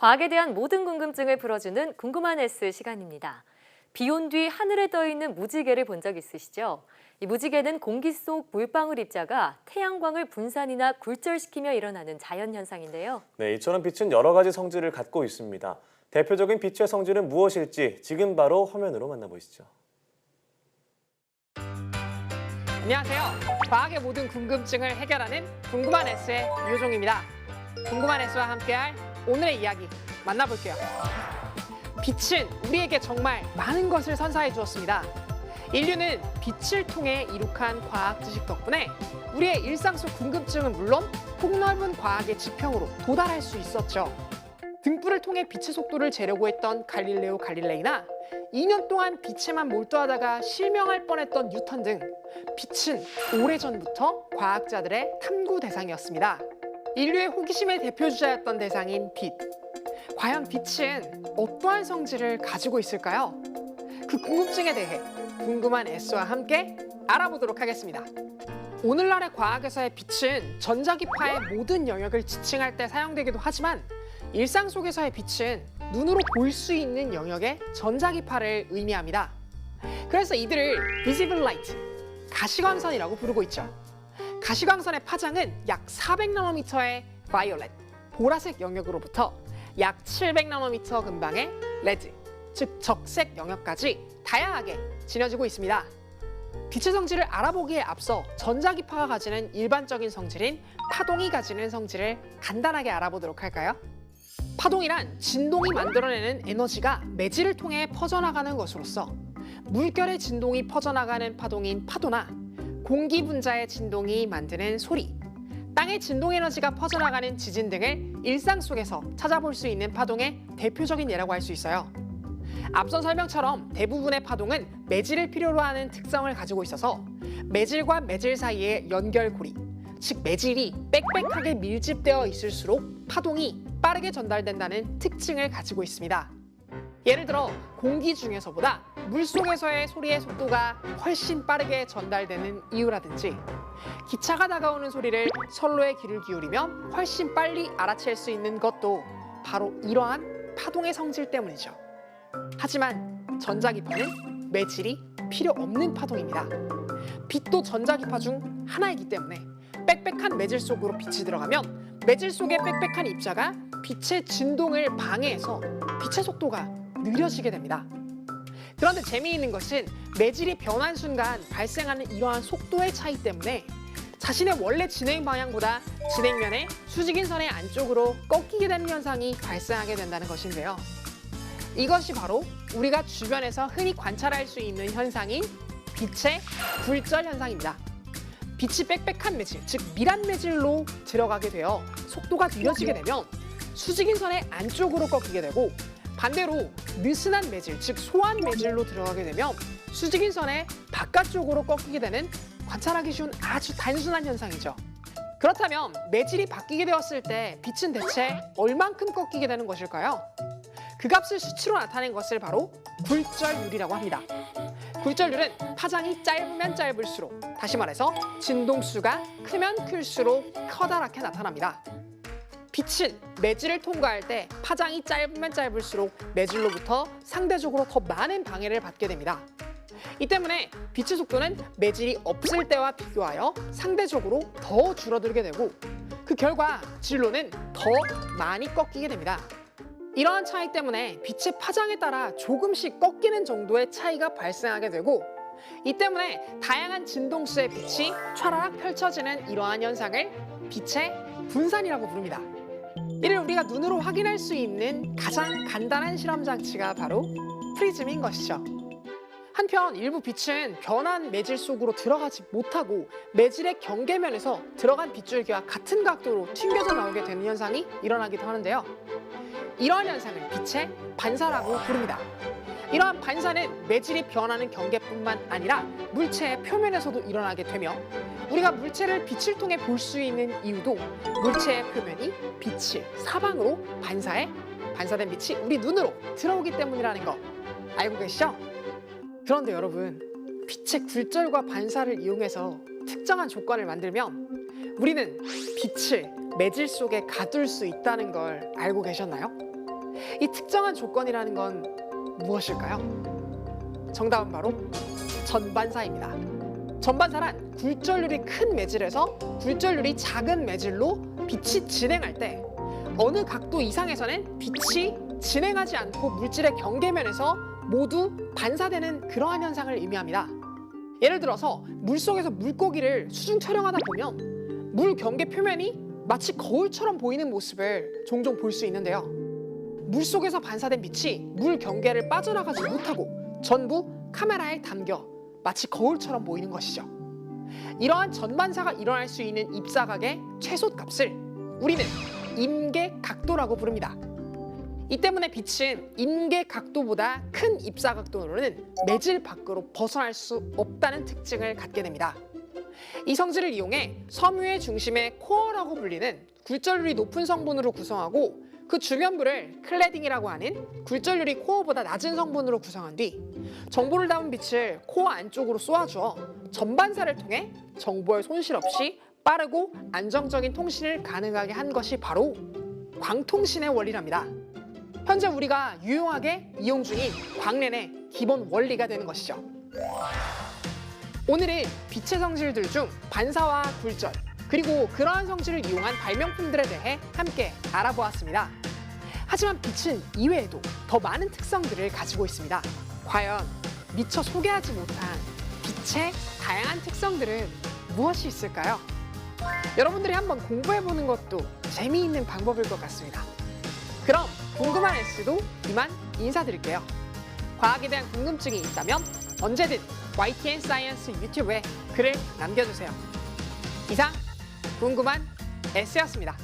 과학에 대한 모든 궁금증을 풀어주는 궁금한 S 시간입니다. 비 온 뒤 하늘에 떠 있는 무지개를 본 적 있으시죠? 이 무지개는 공기 속 물방울 입자가 태양광을 분산이나 굴절시키며 일어나는 자연현상인데요. 네, 이처럼 빛은 여러 가지 성질을 갖고 있습니다. 대표적인 빛의 성질은 무엇일지 지금 바로 화면으로 만나보시죠. 안녕하세요. 과학의 모든 궁금증을 해결하는 궁금한 S의 유효종입니다. 궁금한 S와 함께할 오늘의 이야기 만나볼게요. 빛은 우리에게 정말 많은 것을 선사해 주었습니다. 인류는 빛을 통해 이룩한 과학 지식 덕분에 우리의 일상 속 궁금증은 물론 폭넓은 과학의 지평으로 도달할 수 있었죠. 등불을 통해 빛의 속도를 재려고 했던 갈릴레오 갈릴레이나 2년 동안 빛에만 몰두하다가 실명할 뻔했던 뉴턴 등 빛은 오래전부터 과학자들의 탐구 대상이었습니다. 인류의 호기심의 대표주자였던 대상인 빛. 과연 빛은 어떠한 성질을 가지고 있을까요? 그 궁금증에 대해 궁금한 S와 함께 알아보도록 하겠습니다. 오늘날의 과학에서의 빛은 전자기파의 모든 영역을 지칭할 때 사용되기도 하지만 일상 속에서의 빛은 눈으로 볼 수 있는 영역의 전자기파를 의미합니다. 그래서 이들을 visible light, 가시광선이라고 부르고 있죠. 가시광선의 파장은 약 400나노미터의 violet, 보라색 영역으로부터 약 700나노미터 근방의 레드, 즉 적색 영역까지 다양하게 지녀지고 있습니다. 빛의 성질을 알아보기에 앞서 전자기파가 가지는 일반적인 성질인 파동이 가지는 성질을 간단하게 알아보도록 할까요? 파동이란 진동이 만들어내는 에너지가 매질을 통해 퍼져나가는 것으로서 물결의 진동이 퍼져나가는 파동인 파도나 공기 분자의 진동이 만드는 소리, 땅의 진동 에너지가 퍼져나가는 지진 등을 일상 속에서 찾아볼 수 있는 파동의 대표적인 예라고 할 수 있어요. 앞선 설명처럼 대부분의 파동은 매질을 필요로 하는 특성을 가지고 있어서 매질과 매질 사이의 연결고리, 즉 매질이 빽빽하게 밀집되어 있을수록 파동이 빠르게 전달된다는 특징을 가지고 있습니다. 예를 들어 공기 중에서보다 물속에서의 소리의 속도가 훨씬 빠르게 전달되는 이유라든지 기차가 다가오는 소리를 선로에 귀를 기울이면 훨씬 빨리 알아챌 수 있는 것도 바로 이러한 파동의 성질 때문이죠. 하지만 전자기파는 매질이 필요 없는 파동입니다. 빛도 전자기파 중 하나이기 때문에 빽빽한 매질 속으로 빛이 들어가면 매질 속의 빽빽한 입자가 빛의 진동을 방해해서 빛의 속도가 느려지게 됩니다. 그런데 재미있는 것은 매질이 변한 순간 발생하는 이러한 속도의 차이 때문에 자신의 원래 진행 방향보다 진행면의 수직인 선의 안쪽으로 꺾이게 되는 현상이 발생하게 된다는 것인데요. 이것이 바로 우리가 주변에서 흔히 관찰할 수 있는 현상인 빛의 굴절 현상입니다. 빛이 빽빽한 매질, 즉 밀한 매질로 들어가게 되어 속도가 느려지게 되면 수직인 선의 안쪽으로 꺾이게 되고 반대로 느슨한 매질, 즉 소한 매질로 들어가게 되면 수직인 선의 바깥쪽으로 꺾이게 되는 관찰하기 쉬운 아주 단순한 현상이죠. 그렇다면 매질이 바뀌게 되었을 때 빛은 대체 얼만큼 꺾이게 되는 것일까요? 그 값을 수치로 나타낸 것을 바로 굴절률이라고 합니다. 굴절률은 파장이 짧으면 짧을수록, 다시 말해서 진동수가 크면 클수록 커다랗게 나타납니다. 빛은 매질을 통과할 때 파장이 짧으면 짧을수록 매질로부터 상대적으로 더 많은 방해를 받게 됩니다. 이 때문에 빛의 속도는 매질이 없을 때와 비교하여 상대적으로 더 줄어들게 되고 그 결과 진로는 더 많이 꺾이게 됩니다. 이러한 차이 때문에 빛의 파장에 따라 조금씩 꺾이는 정도의 차이가 발생하게 되고 이 때문에 다양한 진동수의 빛이 촤라락 펼쳐지는 이러한 현상을 빛의 분산이라고 부릅니다. 이를 우리가 눈으로 확인할 수 있는 가장 간단한 실험 장치가 바로 프리즘인 것이죠. 한편 일부 빛은 변한 매질 속으로 들어가지 못하고 매질의 경계면에서 들어간 빗줄기와 같은 각도로 튕겨져 나오게 되는 현상이 일어나기도 하는데요. 이러한 현상을 빛의 반사라고 부릅니다. 이러한 반사는 매질이 변하는 경계뿐만 아니라 물체의 표면에서도 일어나게 되며 우리가 물체를 빛을 통해 볼 수 있는 이유도 물체의 표면이 빛을 사방으로 반사된 빛이 우리 눈으로 들어오기 때문이라는 거 알고 계시죠? 그런데 여러분, 빛의 굴절과 반사를 이용해서 특정한 조건을 만들면 우리는 빛을 매질 속에 가둘 수 있다는 걸 알고 계셨나요? 이 특정한 조건이라는 건 무엇일까요? 정답은 바로 전반사입니다. 전반사란 굴절률이 큰 매질에서 굴절률이 작은 매질로 빛이 진행할 때 어느 각도 이상에서는 빛이 진행하지 않고 물질의 경계면에서 모두 반사되는 그러한 현상을 의미합니다. 예를 들어서 물속에서 물고기를 수중 촬영하다 보면 물 경계 표면이 마치 거울처럼 보이는 모습을 종종 볼 수 있는데요. 물속에서 반사된 빛이 물 경계를 빠져나가지 못하고 전부 카메라에 담겨 마치 거울처럼 보이는 것이죠. 이러한 전반사가 일어날 수 있는 입자각의 최소값을 우리는 임계각도라고 부릅니다. 이 때문에 빛은 임계각도보다 큰 입자각도로는 매질 밖으로 벗어날 수 없다는 특징을 갖게 됩니다. 이 성질을 이용해 섬유의 중심의 코어라고 불리는 굴절률이 높은 성분으로 구성하고 그 주변부를 클래딩이라고 하는 굴절률이 코어보다 낮은 성분으로 구성한 뒤 정보를 담은 빛을 코어 안쪽으로 쏘아주어 전반사를 통해 정보의 손실 없이 빠르고 안정적인 통신을 가능하게 한 것이 바로 광통신의 원리랍니다. 현재 우리가 유용하게 이용 중인 광랜의 기본 원리가 되는 것이죠. 오늘은 빛의 성질들 중 반사와 굴절, 그리고 그러한 성질을 이용한 발명품들에 대해 함께 알아보았습니다. 하지만 빛은 이외에도 더 많은 특성들을 가지고 있습니다. 과연 미처 소개하지 못한 빛의 다양한 특성들은 무엇이 있을까요? 여러분들이 한번 공부해보는 것도 재미있는 방법일 것 같습니다. 그럼 궁금한 S도 이만 인사드릴게요. 과학에 대한 궁금증이 있다면 언제든 YTN 사이언스 유튜브에 글을 남겨주세요. 이상 궁금한 S였습니다.